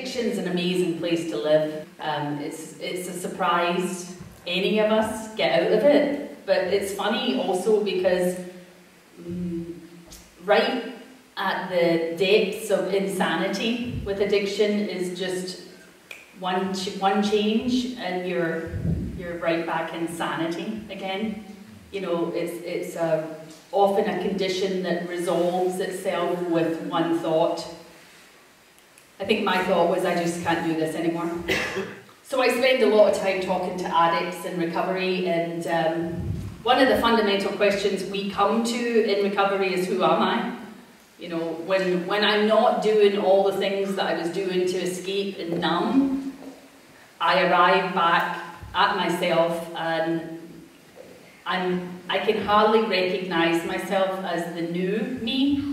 addiction's an amazing place to live. It's a surprise any of us get out of it, but it's funny also because right at the depths of insanity with addiction is just one change and you're right back in sanity again. You know, it's often a condition that resolves itself with one thought. I think my thought was, I just can't do this anymore. So I spend a lot of time talking to addicts in recovery, and one of the fundamental questions we come to in recovery is, who am I? You know, when I'm not doing all the things that I was doing to escape and numb, I arrive back at myself and I can hardly recognise myself as the new me.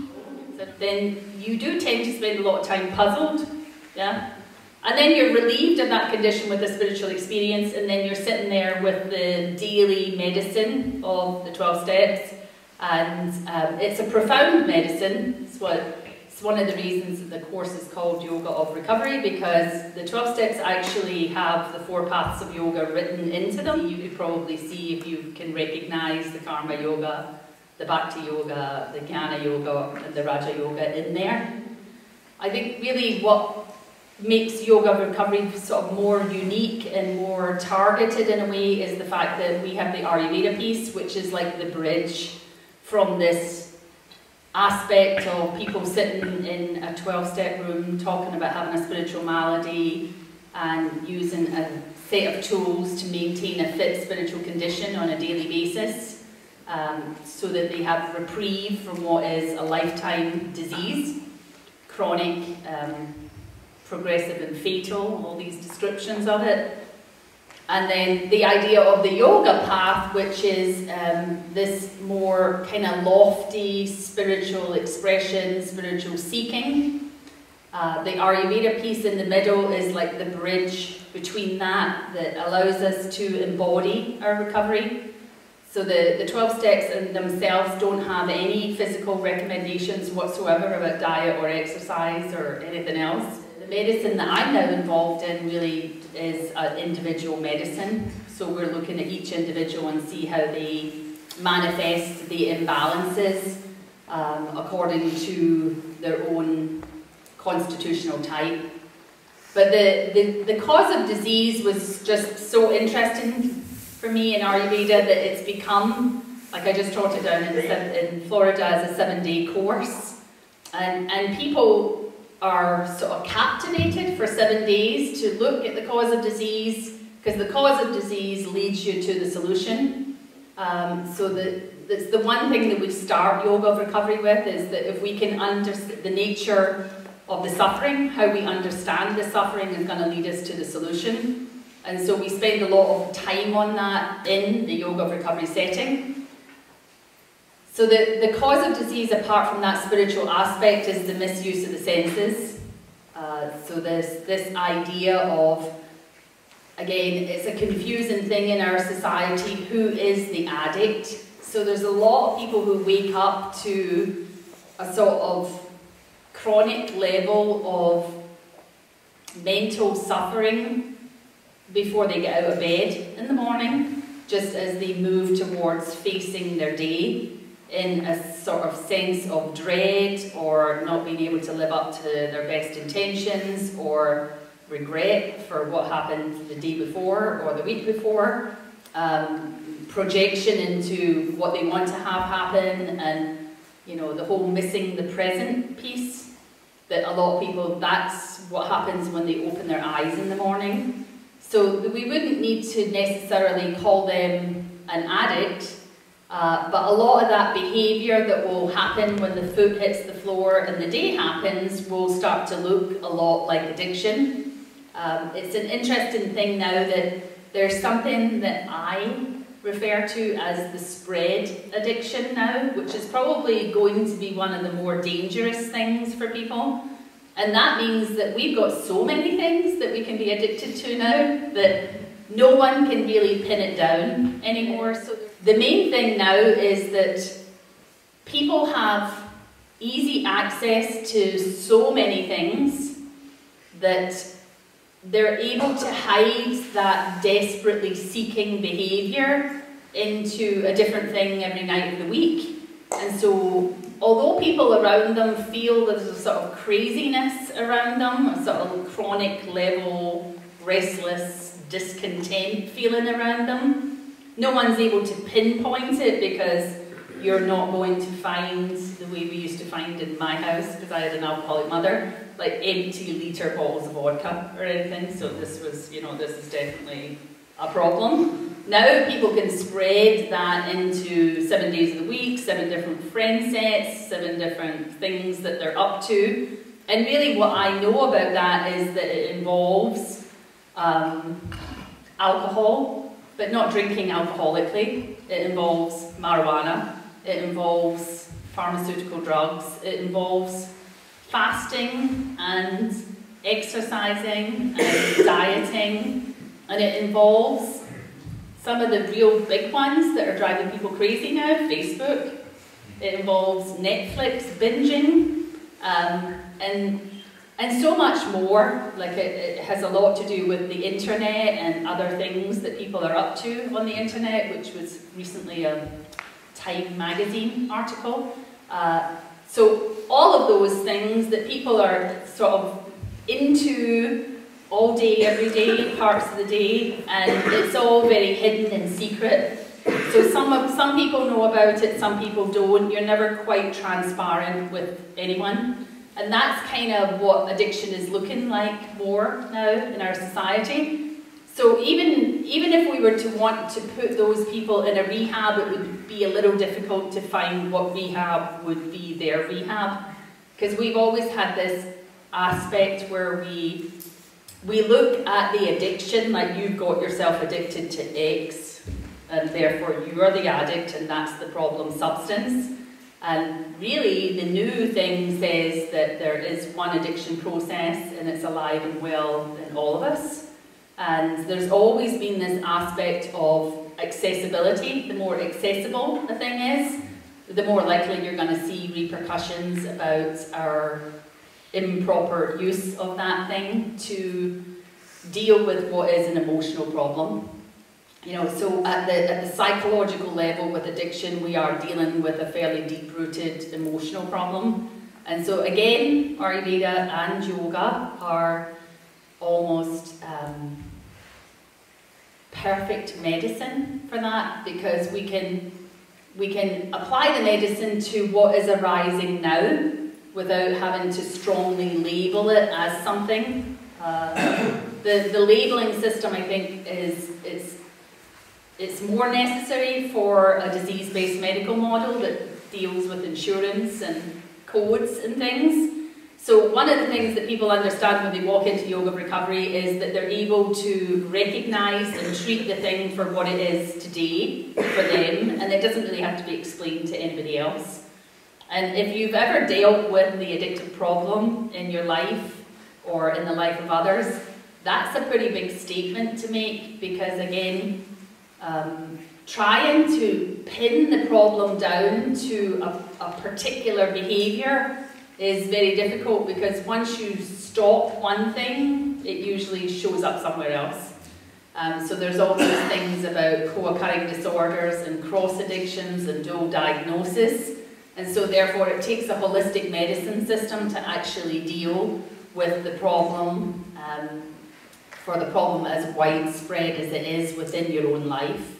So then you do tend to spend a lot of time puzzled, yeah? And then you're relieved of that condition with a spiritual experience, and then you're sitting there with the daily medicine of the 12 steps, and it's a profound medicine. It's one of the reasons that the course is called Yoga of Recovery, because the 12 steps actually have the 4 paths of yoga written into them. You could probably see if you can recognise the Karma Yoga, the Bhakti Yoga, the Jnana Yoga, and the Raja Yoga in there. I think really what makes Yoga of Recovery sort of more unique and more targeted in a way is the fact that we have the Ayurveda piece, which is like the bridge from this aspect of people sitting in a 12-step room talking about having a spiritual malady and using a set of tools to maintain a fit spiritual condition on a daily basis, so that they have reprieve from what is a lifetime disease, chronic, progressive and fatal, all these descriptions of it. And then the idea of the yoga path, which is this more kind of lofty spiritual expression, spiritual seeking. The Ayurveda piece in the middle is like the bridge between that allows us to embody our recovery. So the 12 steps in themselves don't have any physical recommendations whatsoever about diet or exercise or anything else. The medicine that I'm now involved in really is an individual medicine. So we're looking at each individual and see how they manifest the imbalances according to their own constitutional type. But the cause of disease was just so interesting for me in Ayurveda that it's become, like I just taught it down in Florida as a 7-day course. And people are sort of captivated for 7 days to look at the cause of disease, because the cause of disease leads you to the solution. So that's the one thing that we start Yoga of Recovery with, is that if we can understand the nature of the suffering, how we understand the suffering is going to lead us to the solution. And so we spend a lot of time on that in the Yoga of Recovery setting. So the cause of disease, apart from that spiritual aspect, is the misuse of the senses. So this idea of, again, it's a confusing thing in our society, who is the addict? So there's a lot of people who wake up to a sort of chronic level of mental suffering before they get out of bed in the morning, just as they move towards facing their day, in a sort of sense of dread or not being able to live up to their best intentions, or regret for what happened the day before or the week before, projection into what they want to have happen, and you know, the whole missing the present piece, that a lot of people, that's what happens when they open their eyes in the morning. So we wouldn't need to necessarily call them an addict, but a lot of that behaviour that will happen when the foot hits the floor and the day happens will start to look a lot like addiction. It's an interesting thing now that there's something that I refer to as the spread addiction now, which is probably going to be one of the more dangerous things for people. And that means that we've got so many things that we can be addicted to now that no one can really pin it down anymore. So the main thing now is that people have easy access to so many things that they're able to hide that desperately seeking behaviour into a different thing every night of the week. And so, although people around them feel there's a sort of craziness around them, a sort of chronic level, restless, discontent feeling around them, no one's able to pinpoint it, because you're not going to find, the way we used to find in my house, because I had an alcoholic mother, like empty litre bottles of vodka or anything. So this was, you know, this is definitely a problem. Now people can spread that into 7 days of the week, 7 different friend sets, 7 different things that they're up to. And really what I know about that is that it involves alcohol, but not drinking alcoholically. It involves marijuana. It involves pharmaceutical drugs. It involves fasting and exercising and dieting. And it involves some of the real big ones that are driving people crazy now, Facebook. It involves Netflix binging, and so much more. Like it has a lot to do with the internet and other things that people are up to on the internet, which was recently a Time magazine article. So all of those things that people are sort of into all day, every day, parts of the day, and it's all very hidden and secret. So some people know about it, some people don't. You're never quite transparent with anyone. And that's kind of what addiction is looking like more now in our society. So even if we were to want to put those people in a rehab, it would be a little difficult to find what rehab would be their rehab. Because we've always had this aspect where we look at the addiction like you've got yourself addicted to X, and therefore you are the addict and that's the problem substance. And really the new thing says that there is one addiction process and it's alive and well in all of us. And there's always been this aspect of accessibility. The more accessible a thing is, the more likely you're going to see repercussions about our improper use of that thing to deal with what is an emotional problem. You know, so at the psychological level with addiction, we are dealing with a fairly deep-rooted emotional problem. And so again, Ayurveda and yoga are almost perfect medicine for that, because we can apply the medicine to what is arising now without having to strongly label it as something. The labeling system, I think, it's more necessary for a disease-based medical model that deals with insurance and codes and things. So one of the things that people understand when they walk into yoga recovery is that they're able to recognise and treat the thing for what it is today for them, and it doesn't really have to be explained to anybody else. And if you've ever dealt with the addictive problem in your life or in the life of others, that's a pretty big statement to make, because again, trying to pin the problem down to a particular behaviour is very difficult, because once you stop one thing, it usually shows up somewhere else. So there's all these things about co-occurring disorders and cross addictions and dual diagnosis, and so therefore it takes a holistic medicine system to actually deal with the problem, for the problem as widespread as it is within your own life.